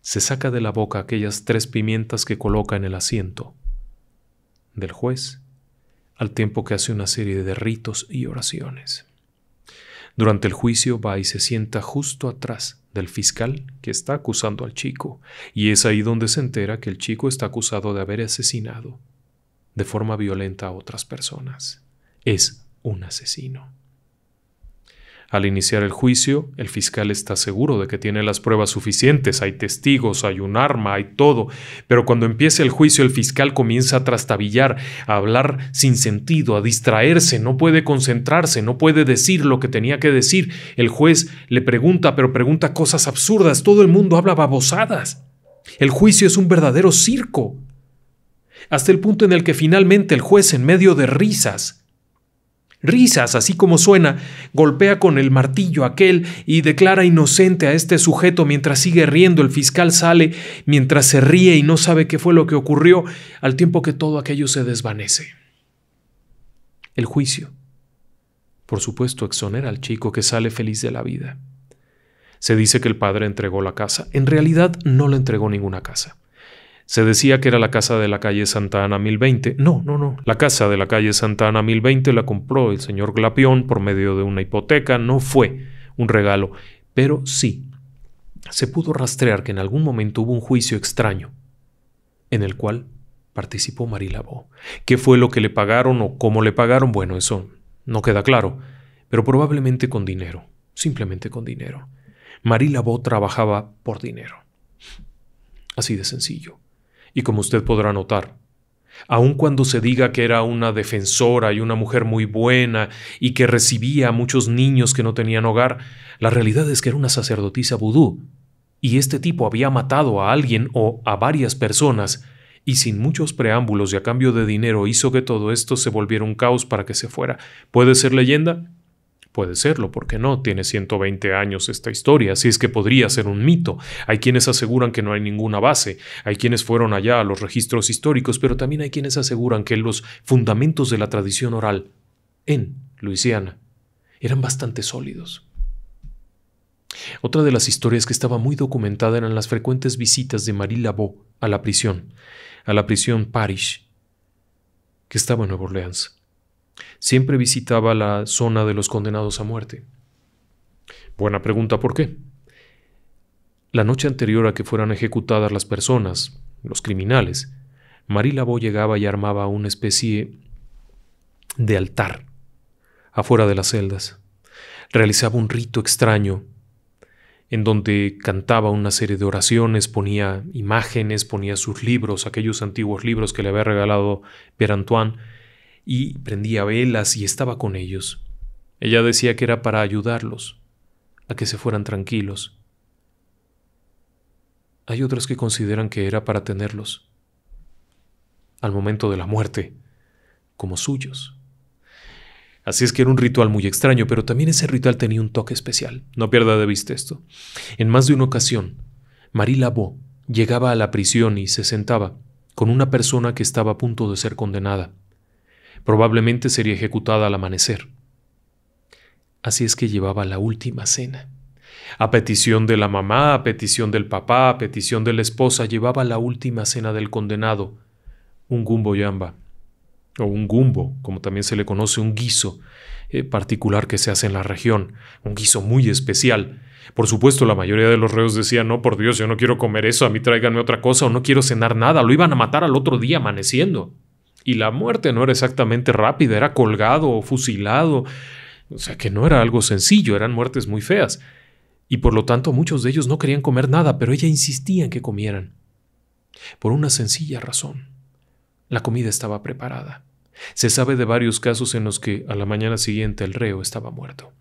se saca de la boca aquellas 3 pimientas que coloca en el asiento del juez, al tiempo que hace una serie de ritos y oraciones. Durante el juicio va y se sienta justo atrás del fiscal que está acusando al chico, y es ahí donde se entera que el chico está acusado de haber asesinado de forma violenta a otras personas. Es un asesino. Al iniciar el juicio, el fiscal está seguro de que tiene las pruebas suficientes, hay testigos, hay un arma, hay todo, pero cuando empieza el juicio el fiscal comienza a trastabillar, a hablar sin sentido, a distraerse, no puede concentrarse, no puede decir lo que tenía que decir. El juez le pregunta, pero pregunta cosas absurdas, todo el mundo habla babosadas. El juicio es un verdadero circo, hasta el punto en el que finalmente el juez, en medio de risas, así como suena, golpea con el martillo aquel y declara inocente a este sujeto mientras sigue riendo. El fiscal sale mientras se ríe y no sabe qué fue lo que ocurrió, al tiempo que todo aquello se desvanece. El juicio, por supuesto, exonera al chico, que sale feliz de la vida. Se dice que el padre entregó la casa. En realidad no le entregó ninguna casa. Se decía que era la casa de la calle Santa Ana 1020. No. La casa de la calle Santa Ana 1020 la compró el señor Glapión por medio de una hipoteca. No fue un regalo, pero sí se pudo rastrear que en algún momento hubo un juicio extraño en el cual participó Marie Laveau. ¿Qué fue lo que le pagaron o cómo le pagaron? Bueno, eso no queda claro, pero probablemente con dinero, simplemente con dinero. Marie Laveau trabajaba por dinero. Así de sencillo. Y como usted podrá notar, aun cuando se diga que era una defensora y una mujer muy buena y que recibía a muchos niños que no tenían hogar, la realidad es que era una sacerdotisa vudú, y este tipo había matado a alguien o a varias personas, y sin muchos preámbulos y a cambio de dinero hizo que todo esto se volviera un caos para que se fuera. ¿Puede ser leyenda? Puede serlo, ¿por qué no? Tiene 120 años esta historia, así es que podría ser un mito. Hay quienes aseguran que no hay ninguna base, hay quienes fueron allá a los registros históricos, pero también hay quienes aseguran que los fundamentos de la tradición oral en Luisiana eran bastante sólidos. Otra de las historias que estaba muy documentada eran las frecuentes visitas de Marie Laveau a la prisión Parrish, que estaba en Nueva Orleans. Siempre visitaba la zona de los condenados a muerte. Buena pregunta, ¿por qué? La noche anterior a que fueran ejecutadas las personas, los criminales, Marie Laveau llegaba y armaba una especie de altar afuera de las celdas. Realizaba un rito extraño en donde cantaba una serie de oraciones, ponía imágenes, ponía sus libros, aquellos antiguos libros que le había regalado Pierre Antoine, y prendía velas y estaba con ellos. Ella decía que era para ayudarlos a que se fueran tranquilos. Hay otros que consideran que era para tenerlos al momento de la muerte como suyos. Así es que era un ritual muy extraño, pero también ese ritual tenía un toque especial. No pierda de vista esto. En más de una ocasión, Marie Laveau llegaba a la prisión y se sentaba con una persona que estaba a punto de ser condenada. Probablemente sería ejecutada al amanecer. Así es que llevaba la última cena. A petición de la mamá, a petición del papá, a petición de la esposa, llevaba la última cena del condenado, un gumbo yamba, o un gumbo, como también se le conoce, un guiso particular que se hace en la región, un guiso muy especial. Por supuesto, la mayoría de los reos decían, no, por Dios, yo no quiero comer eso, a mí tráiganme otra cosa, o no quiero cenar nada, lo iban a matar al otro día amaneciendo. Y la muerte no era exactamente rápida, era colgado o fusilado, o sea que no era algo sencillo, eran muertes muy feas. Y por lo tanto muchos de ellos no querían comer nada, pero ella insistía en que comieran. Por una sencilla razón. La comida estaba preparada. Se sabe de varios casos en los que a la mañana siguiente el reo estaba muerto.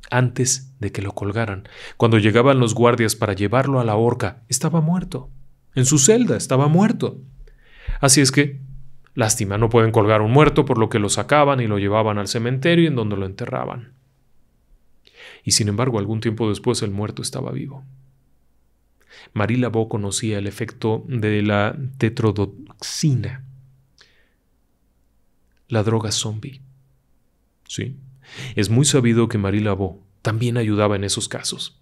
Antes de que lo colgaran, cuando llegaban los guardias para llevarlo a la horca, estaba muerto. En su celda estaba muerto. Así es que, lástima, no pueden colgar a un muerto, por lo que lo sacaban y lo llevaban al cementerio en donde lo enterraban. y sin embargo algún tiempo después el muerto estaba vivo. Marie Laveau conocía el efecto de la tetrodotoxina, la droga zombie. Sí, es muy sabido que Marie Laveau también ayudaba en esos casos.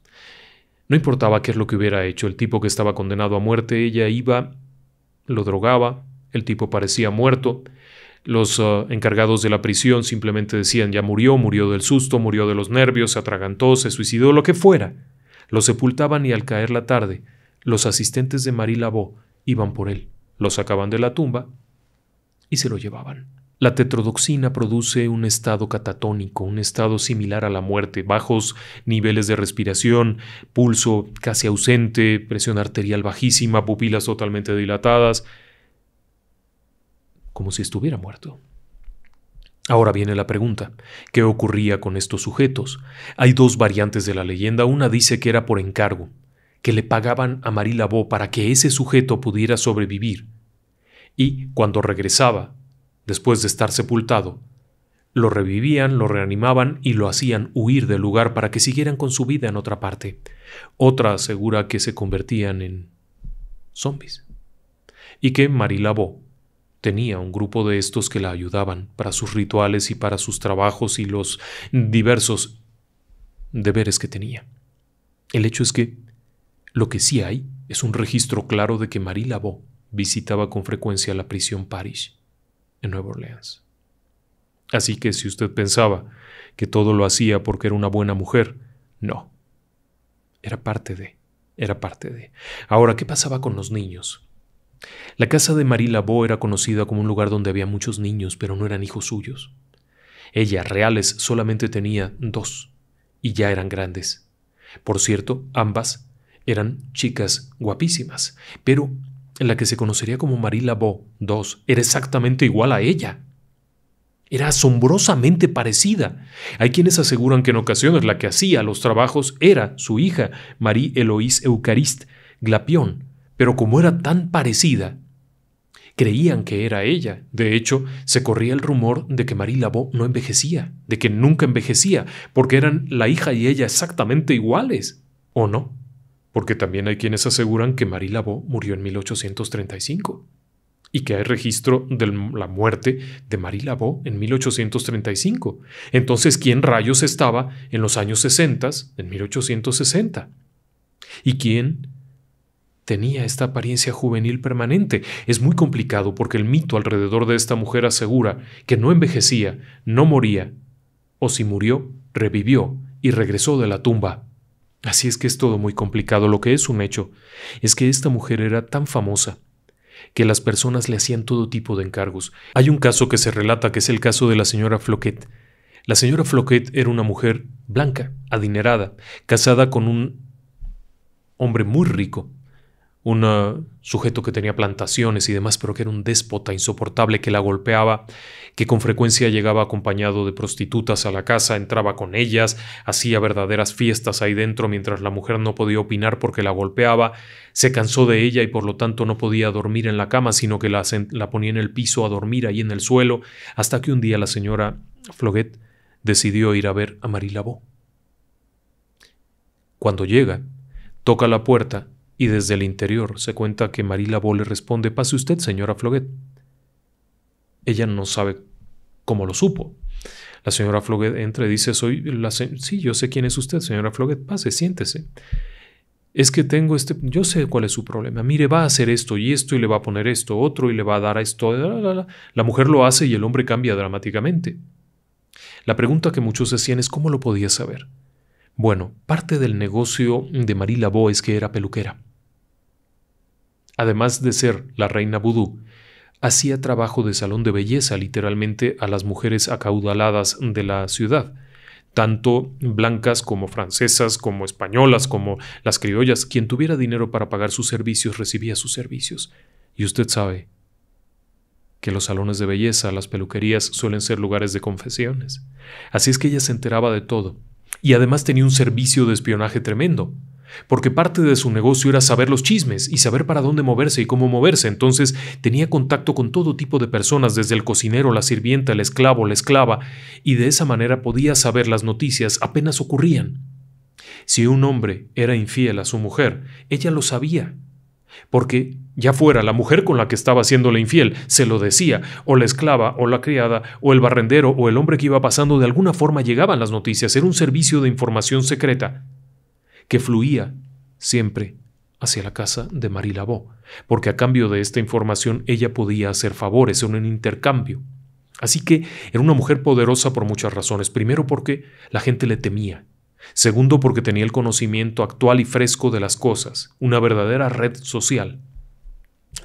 No importaba qué es lo que hubiera hecho el tipo que estaba condenado a muerte, ella iba, lo drogaba, el tipo parecía muerto. Los encargados de la prisión simplemente decían ya murió, murió del susto, murió de los nervios, se atragantó, se suicidó, lo que fuera. Lo sepultaban y al caer la tarde, los asistentes de Marie Laveau iban por él, lo sacaban de la tumba y se lo llevaban. La tetrodotoxina produce un estado catatónico, un estado similar a la muerte, bajos niveles de respiración, pulso casi ausente, presión arterial bajísima, pupilas totalmente dilatadas, como si estuviera muerto. Ahora viene la pregunta, ¿qué ocurría con estos sujetos? Hay dos variantes de la leyenda. Una dice que era por encargo, que le pagaban a Marie Laveau para que ese sujeto pudiera sobrevivir. Y cuando regresaba, después de estar sepultado, lo revivían, lo reanimaban y lo hacían huir del lugar para que siguieran con su vida en otra parte. Otra asegura que se convertían en zombies y que Marie Laveau tenía un grupo de estos que la ayudaban para sus rituales y para sus trabajos y los diversos deberes que tenía. El hecho es que lo que sí hay es un registro claro de que Marie Laveau visitaba con frecuencia la prisión Parish en Nueva Orleans. Así que si usted pensaba que todo lo hacía porque era una buena mujer, no. Era parte de. Ahora, ¿qué pasaba con los niños? La casa de Marie Laveau era conocida como un lugar donde había muchos niños, pero no eran hijos suyos. Ella, reales, solamente tenía 2, y ya eran grandes. Por cierto, ambas eran chicas guapísimas, pero la que se conocería como Marie Laveau II era exactamente igual a ella. Era asombrosamente parecida. Hay quienes aseguran que en ocasiones la que hacía los trabajos era su hija, Marie-Héloïse Eucariste Glapion, pero como era tan parecida, creían que era ella. De hecho, se corría el rumor de que Marie Laveau no envejecía, de que nunca envejecía, porque eran la hija y ella exactamente iguales. ¿O no? Porque también hay quienes aseguran que Marie Laveau murió en 1835 y que hay registro de la muerte de Marie Laveau en 1835. Entonces, ¿quién rayos estaba en los años 60, en 1860? ¿Y quién tenía esta apariencia juvenil permanente? Es muy complicado porque el mito alrededor de esta mujer asegura que no envejecía, no moría, o si murió, revivió y regresó de la tumba. Así es que es todo muy complicado. Lo que es un hecho es que esta mujer era tan famosa que las personas le hacían todo tipo de encargos. Hay un caso que se relata que es el caso de la señora Floquet. La señora Floquet era una mujer blanca, adinerada, casada con un hombre muy rico, un sujeto que tenía plantaciones y demás, pero que era un déspota insoportable que la golpeaba, que con frecuencia llegaba acompañado de prostitutas a la casa, entraba con ellas, hacía verdaderas fiestas ahí dentro mientras la mujer no podía opinar porque la golpeaba, se cansó de ella y por lo tanto no podía dormir en la cama, sino que la ponía en el piso a dormir ahí en el suelo, hasta que un día la señora Floquet decidió ir a ver a Marie Laveau. Cuando llega, toca la puerta y desde el interior se cuenta que Marie Laveau le responde: «Pase usted, señora Floquet». Ella no sabe cómo lo supo. La señora Floquet entra y dice: «Sí, yo sé quién es usted, señora Floquet, pase, siéntese. Es que yo sé cuál es su problema. Mire, va a hacer esto y le va a poner esto, otro y le va a dar esto». La mujer lo hace y el hombre cambia dramáticamente. La pregunta que muchos hacían es: ¿cómo lo podía saber? Bueno, parte del negocio de Marie Laveau es que era peluquera. Además de ser la reina vudú, hacía trabajo de salón de belleza literalmente a las mujeres acaudaladas de la ciudad, tanto blancas como francesas, como españolas, como las criollas. Quien tuviera dinero para pagar sus servicios recibía sus servicios. Y usted sabe que los salones de belleza, las peluquerías, suelen ser lugares de confesiones. Así es que ella se enteraba de todo. Y además tenía un servicio de espionaje tremendo, porque parte de su negocio era saber los chismes y saber para dónde moverse y cómo moverse. Entonces tenía contacto con todo tipo de personas, desde el cocinero, la sirvienta, el esclavo, la esclava, y de esa manera podía saber las noticias apenas ocurrían. Si un hombre era infiel a su mujer, ella lo sabía, porque ya fuera la mujer con la que estaba haciéndole infiel, se lo decía, o la esclava, o la criada, o el barrendero, o el hombre que iba pasando, de alguna forma llegaban las noticias. Era un servicio de información secreta que fluía siempre hacia la casa de Marie Laveau, porque a cambio de esta información ella podía hacer favores en un intercambio. Así que era una mujer poderosa por muchas razones. Primero, porque la gente le temía. Segundo, porque tenía el conocimiento actual y fresco de las cosas, una verdadera red social.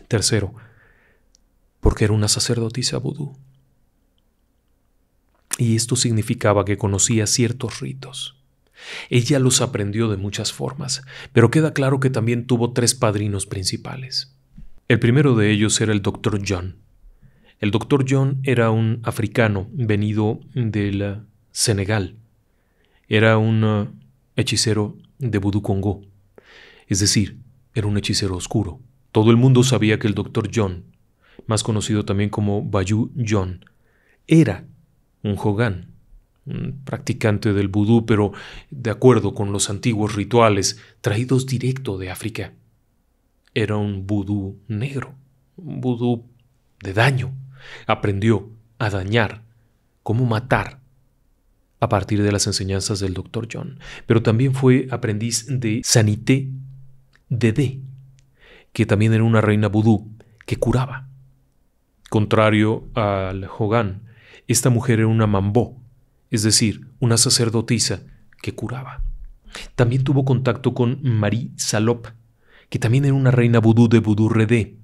Tercero, porque era una sacerdotisa vudú. Y esto significaba que conocía ciertos ritos. Ella los aprendió de muchas formas, pero queda claro que también tuvo 3 padrinos principales. El primero de ellos era el Dr. John. El Dr. John era un africano venido del Senegal. Era un hechicero de vudú Congo, es decir, era un hechicero oscuro. Todo el mundo sabía que el Dr. John, más conocido también como Bayou John, era un Hogan, un practicante del vudú, pero de acuerdo con los antiguos rituales traídos directo de África. Era un vudú negro, un vudú de daño. Aprendió a dañar, cómo matar, a partir de las enseñanzas del Dr. John, pero también fue aprendiz de Sanité Dédé, que también era una reina vudú que curaba. Contrario al Hogan, esta mujer era una Mambo, es decir, una sacerdotisa que curaba. También tuvo contacto con Marie Salop, que también era una reina vudú de Vudú Redé,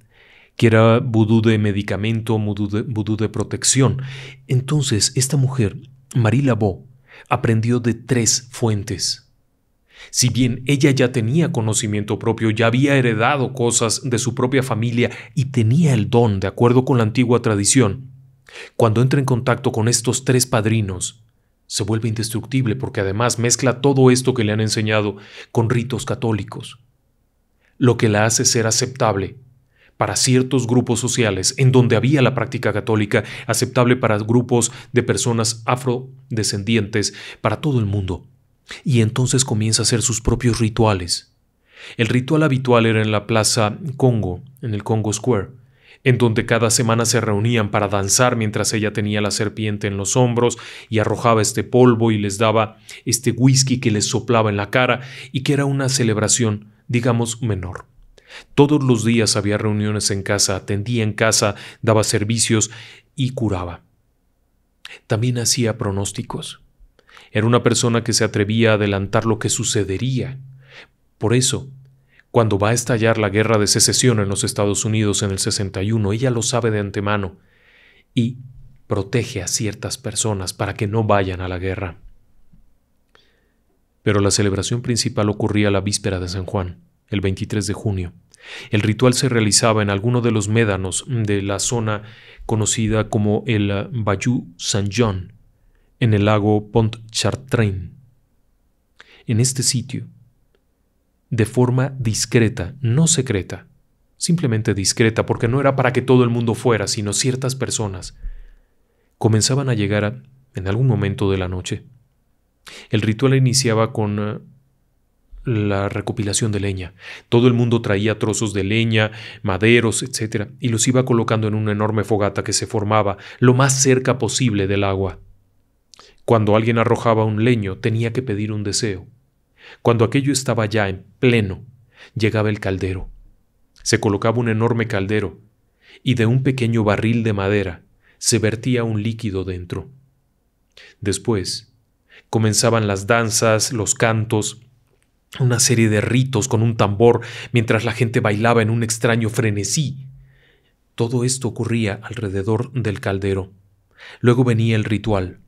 que era vudú de medicamento, vudú de protección. Entonces, esta mujer, Marie Laveau, aprendió de 3 fuentes. Si bien ella ya tenía conocimiento propio, ya había heredado cosas de su propia familia y tenía el don, de acuerdo con la antigua tradición, cuando entra en contacto con estos 3 padrinos, se vuelve indestructible porque además mezcla todo esto que le han enseñado con ritos católicos, lo que la hace ser aceptable para ciertos grupos sociales en donde había la práctica católica, aceptable para grupos de personas afrodescendientes, para todo el mundo. Y entonces comienza a hacer sus propios rituales. El ritual habitual era en la Plaza Congo, en el Congo Square, en donde cada semana se reunían para danzar mientras ella tenía la serpiente en los hombros y arrojaba este polvo y les daba este whisky que les soplaba en la cara y que era una celebración, digamos, menor. Todos los días había reuniones en casa, atendía en casa, daba servicios y curaba. También hacía pronósticos. Era una persona que se atrevía a adelantar lo que sucedería. Por eso, cuando va a estallar la guerra de secesión en los Estados Unidos en el 61, ella lo sabe de antemano y protege a ciertas personas para que no vayan a la guerra. Pero la celebración principal ocurría la víspera de San Juan, el 23 de junio. El ritual se realizaba en alguno de los médanos de la zona conocida como el Bayou Saint-Jean, en el lago Pontchartrain. En este sitio, de forma discreta, no secreta, simplemente discreta, porque no era para que todo el mundo fuera, sino ciertas personas, comenzaban a llegar en algún momento de la noche. El ritual iniciaba con la recopilación de leña. Todo el mundo traía trozos de leña, maderos, etc., y los iba colocando en una enorme fogata que se formaba lo más cerca posible del agua. Cuando alguien arrojaba un leño, tenía que pedir un deseo. Cuando aquello estaba ya en pleno, llegaba el caldero. Se colocaba un enorme caldero, y de un pequeño barril de madera se vertía un líquido dentro. Después, comenzaban las danzas, los cantos, una serie de ritos con un tambor, mientras la gente bailaba en un extraño frenesí. Todo esto ocurría alrededor del caldero. Luego venía el ritual.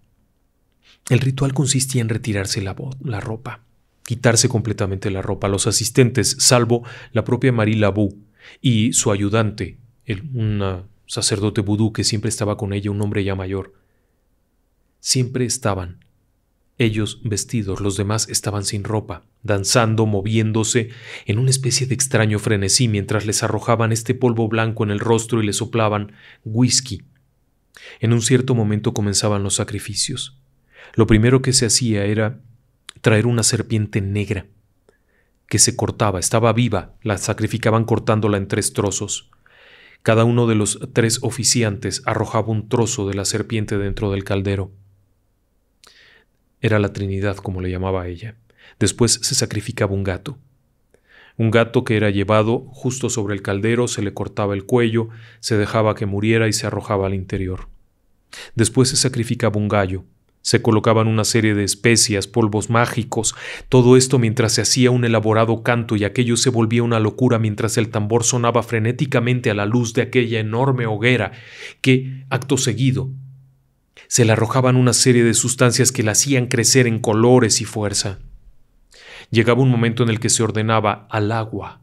El ritual consistía en retirarse la ropa, quitarse completamente la ropa. Los asistentes, salvo la propia Marie Laveau y su ayudante, un sacerdote vudú que siempre estaba con ella, un hombre ya mayor, siempre estaban ellos vestidos, los demás estaban sin ropa, danzando, moviéndose en una especie de extraño frenesí mientras les arrojaban este polvo blanco en el rostro y les soplaban whisky. En un cierto momento comenzaban los sacrificios. Lo primero que se hacía era traer una serpiente negra que se cortaba, estaba viva, la sacrificaban cortándola en 3 trozos. Cada uno de los 3 oficiantes arrojaba un trozo de la serpiente dentro del caldero. Era la Trinidad, como le llamaba ella. Después se sacrificaba un gato. Un gato que era llevado justo sobre el caldero, se le cortaba el cuello, se dejaba que muriera y se arrojaba al interior. Después se sacrificaba un gallo. Se colocaban una serie de especias, polvos mágicos, todo esto mientras se hacía un elaborado canto y aquello se volvía una locura mientras el tambor sonaba frenéticamente a la luz de aquella enorme hoguera que, acto seguido, se le arrojaban una serie de sustancias que la hacían crecer en colores y fuerza. Llegaba un momento en el que se ordenaba al agua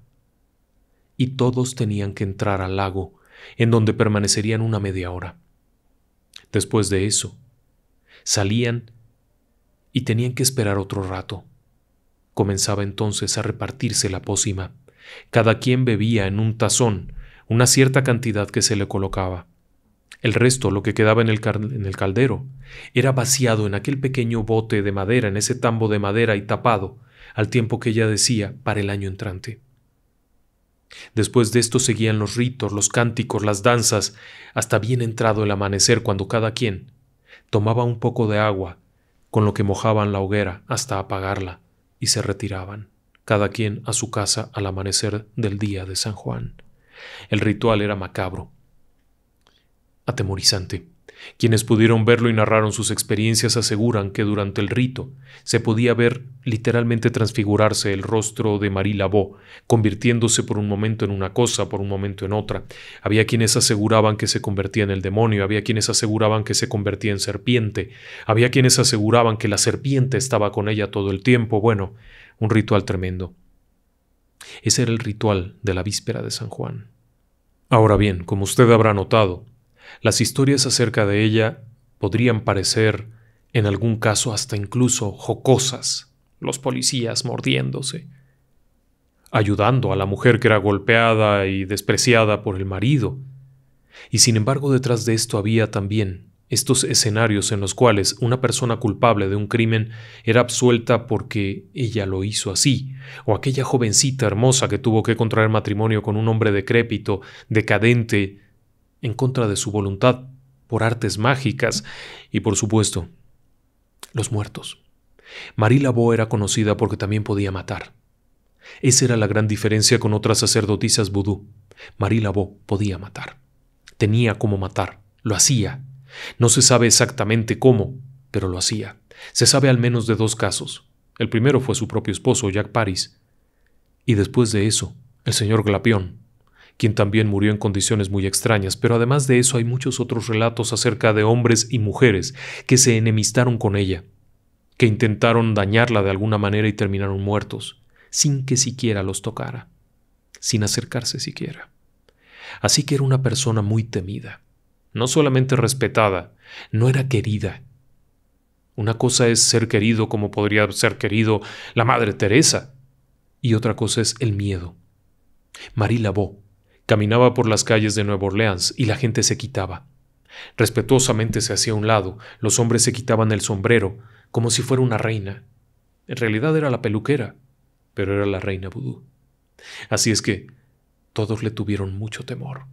y todos tenían que entrar al lago, en donde permanecerían una media hora. Después de eso, salían y tenían que esperar otro rato. Comenzaba entonces a repartirse la pócima. Cada quien bebía en un tazón una cierta cantidad que se le colocaba. El resto, lo que quedaba en el caldero, era vaciado en aquel pequeño bote de madera, en ese tambo de madera y tapado, al tiempo que ella decía, para el año entrante. Después de esto seguían los ritos, los cánticos, las danzas, hasta bien entrado el amanecer, cuando cada quien tomaba un poco de agua, con lo que mojaban la hoguera hasta apagarla, y se retiraban, cada quien a su casa al amanecer del día de San Juan. El ritual era macabro, atemorizante. Quienes pudieron verlo y narraron sus experiencias aseguran que durante el rito se podía ver literalmente transfigurarse el rostro de Marie Laveau, convirtiéndose por un momento en una cosa, por un momento en otra. Había quienes aseguraban que se convertía en el demonio, había quienes aseguraban que se convertía en serpiente, había quienes aseguraban que la serpiente estaba con ella todo el tiempo. Bueno, un ritual tremendo. Ese era el ritual de la víspera de San Juan. Ahora bien, como usted habrá notado, las historias acerca de ella podrían parecer, en algún caso hasta incluso jocosas, los policías mordiéndose, ayudando a la mujer que era golpeada y despreciada por el marido. Y sin embargo, detrás de esto había también estos escenarios en los cuales una persona culpable de un crimen era absuelta porque ella lo hizo así, o aquella jovencita hermosa que tuvo que contraer matrimonio con un hombre decrépito, decadente, en contra de su voluntad, por artes mágicas, y por supuesto, los muertos. Marie Laveau era conocida porque también podía matar. Esa era la gran diferencia con otras sacerdotisas vudú. Marie Laveau podía matar. Tenía cómo matar. Lo hacía. No se sabe exactamente cómo, pero lo hacía. Se sabe al menos de 2 casos. El primero fue su propio esposo, Jacques Paris, y después de eso, el señor Glapion, quien también murió en condiciones muy extrañas, pero además de eso hay muchos otros relatos acerca de hombres y mujeres que se enemistaron con ella, que intentaron dañarla de alguna manera y terminaron muertos, sin que siquiera los tocara, sin acercarse siquiera. Así que era una persona muy temida, no solamente respetada, no era querida. Una cosa es ser querido como podría ser querido la Madre Teresa, y otra cosa es el miedo. Marie Laveau caminaba por las calles de Nueva Orleans y la gente se quitaba. Respetuosamente se hacía a un lado, los hombres se quitaban el sombrero, como si fuera una reina. En realidad era la peluquera, pero era la reina vudú. Así es que todos le tuvieron mucho temor.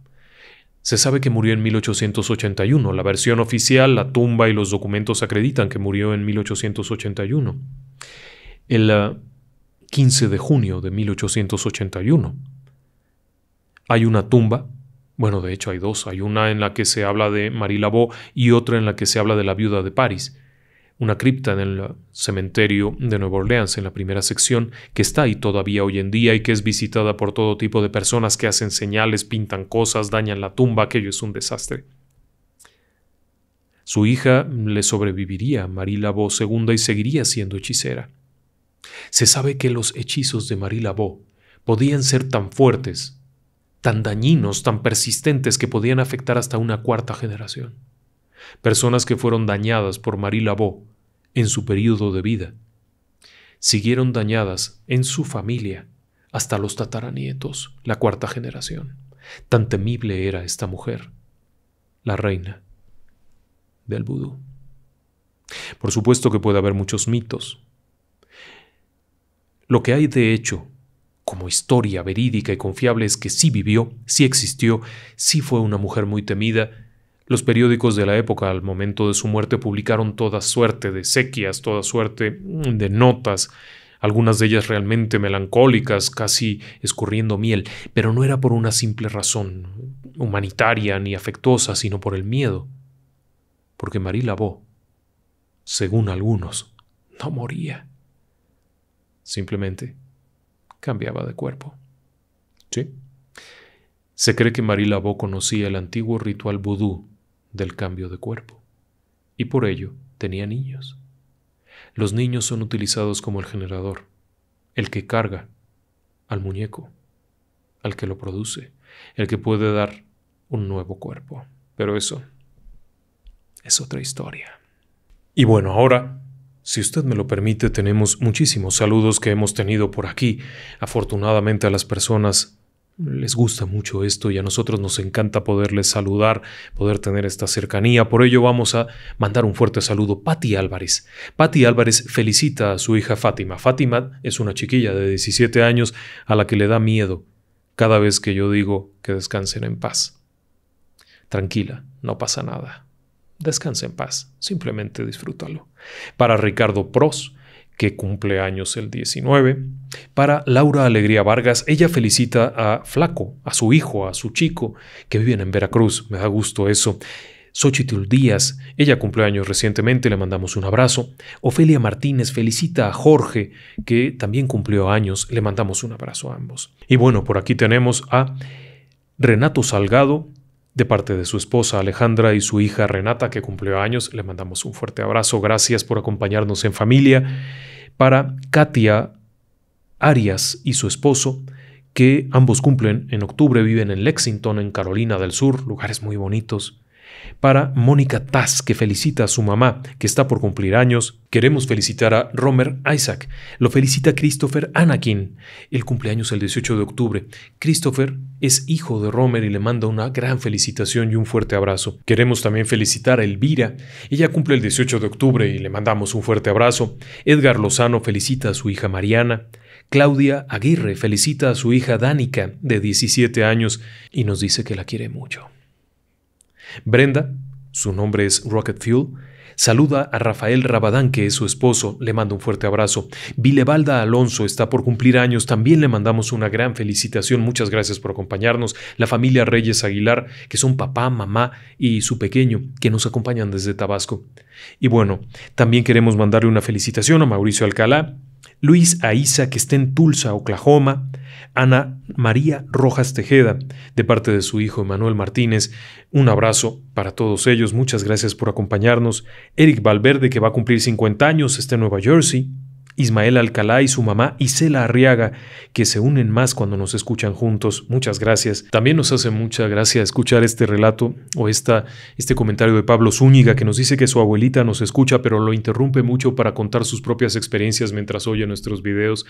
Se sabe que murió en 1881. La versión oficial, la tumba y los documentos acreditan que murió en 1881. El 15 de junio de 1881. Hay una tumba, bueno, de hecho hay 2, hay una en la que se habla de Marie Laveau y otra en la que se habla de la viuda de Paris, una cripta en el cementerio de Nueva Orleans, en la primera sección, que está ahí todavía hoy en día y que es visitada por todo tipo de personas que hacen señales, pintan cosas, dañan la tumba. Aquello es un desastre. Su hija le sobreviviría, Marie Laveau II, y seguiría siendo hechicera. Se sabe que los hechizos de Marie Laveau podían ser tan fuertes, tan dañinos, tan persistentes que podían afectar hasta una 4ª generación. Personas que fueron dañadas por Marie Laveau en su periodo de vida siguieron dañadas en su familia hasta los tataranietos, la 4ª generación. Tan temible era esta mujer, la reina del vudú. Por supuesto que puede haber muchos mitos. Lo que hay de hecho, como historia verídica y confiable, es que sí vivió, sí existió, sí fue una mujer muy temida. Los periódicos de la época al momento de su muerte publicaron toda suerte de sequias, toda suerte de notas, algunas de ellas realmente melancólicas, casi escurriendo miel, pero no era por una simple razón humanitaria ni afectuosa, sino por el miedo. Porque Marie Laveau, según algunos, no moría. Simplemente cambiaba de cuerpo. ¿Sí? Se cree que Marie Laveau conocía el antiguo ritual vudú del cambio de cuerpo, y por ello tenía niños. Los niños son utilizados como el generador, el que carga al muñeco, al que lo produce, el que puede dar un nuevo cuerpo. Pero eso es otra historia. Y bueno, ahora, si usted me lo permite, tenemos muchísimos saludos que hemos tenido por aquí. Afortunadamente a las personas les gusta mucho esto y a nosotros nos encanta poderles saludar, poder tener esta cercanía. Por ello vamos a mandar un fuerte saludo. Patti Álvarez. Patti Álvarez felicita a su hija Fátima. Fátima es una chiquilla de 17 años a la que le da miedo cada vez que yo digo que descansen en paz. Tranquila, no pasa nada. Descansa en paz, simplemente disfrútalo. Para Ricardo Pros, que cumple años el 19. Para Laura Alegría Vargas, ella felicita a Flaco, a su hijo, a su chico, que viven en Veracruz. Me da gusto eso. Xochitl Díaz, ella cumple años recientemente, le mandamos un abrazo. Ofelia Martínez felicita a Jorge, que también cumplió años, le mandamos un abrazo a ambos. Y bueno, por aquí tenemos a Renato Salgado, de parte de su esposa Alejandra y su hija Renata, que cumplió años, le mandamos un fuerte abrazo. Gracias por acompañarnos en familia. Para Katia Arias y su esposo, que ambos cumplen en octubre, viven en Lexington, en Carolina del Sur, lugares muy bonitos. Para Mónica Taz, que felicita a su mamá, que está por cumplir años. Queremos felicitar a Romer Isaac. Lo felicita Christopher Anakin. El cumpleaños el 18 de octubre. Christopher es hijo de Romer y le manda una gran felicitación y un fuerte abrazo. Queremos también felicitar a Elvira. Ella cumple el 18 de octubre y le mandamos un fuerte abrazo. Edgar Lozano felicita a su hija Mariana. Claudia Aguirre felicita a su hija Danica, de 17 años, y nos dice que la quiere mucho. Brenda, su nombre es Rocket Fuel, saluda a Rafael Rabadán, que es su esposo, le manda un fuerte abrazo. Vilebalda Alonso está por cumplir años, también le mandamos una gran felicitación, muchas gracias por acompañarnos. La familia Reyes Aguilar, que son papá, mamá y su pequeño, que nos acompañan desde Tabasco. Y bueno, también queremos mandarle una felicitación a Mauricio Alcalá, Luis Aiza, que está en Tulsa, Oklahoma, Ana María Rojas Tejeda, de parte de su hijo Emanuel Martínez. Un abrazo para todos ellos, muchas gracias por acompañarnos. Eric Valverde, que va a cumplir 50 años, está en Nueva Jersey. Ismael Alcalá y su mamá Isela Arriaga, que se unen más cuando nos escuchan juntos. Muchas gracias. También nos hace mucha gracia escuchar este relato o este comentario de Pablo Zúñiga, que nos dice que su abuelita nos escucha, pero lo interrumpe mucho para contar sus propias experiencias mientras oye nuestros videos.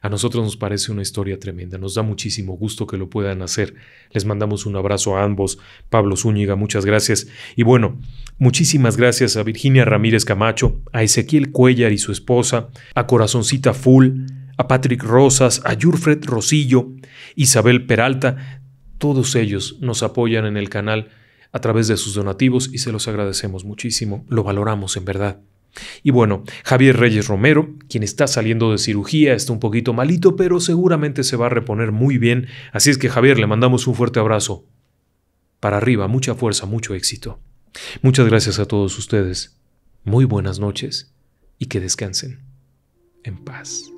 A nosotros nos parece una historia tremenda, nos da muchísimo gusto que lo puedan hacer. Les mandamos un abrazo a ambos. Pablo Zúñiga, muchas gracias. Y bueno, muchísimas gracias a Virginia Ramírez Camacho, a Ezequiel Cuellar y su esposa, a Corazoncita Full, a Patrick Rosas, a Yurfred Rosillo, Isabel Peralta. Todos ellos nos apoyan en el canal a través de sus donativos y se los agradecemos muchísimo, lo valoramos en verdad. Y bueno, Javier Reyes Romero, quien está saliendo de cirugía, está un poquito malito, pero seguramente se va a reponer muy bien. Así es que Javier, le mandamos un fuerte abrazo. Para arriba, mucha fuerza, mucho éxito. Muchas gracias a todos ustedes. Muy buenas noches y que descansen en paz.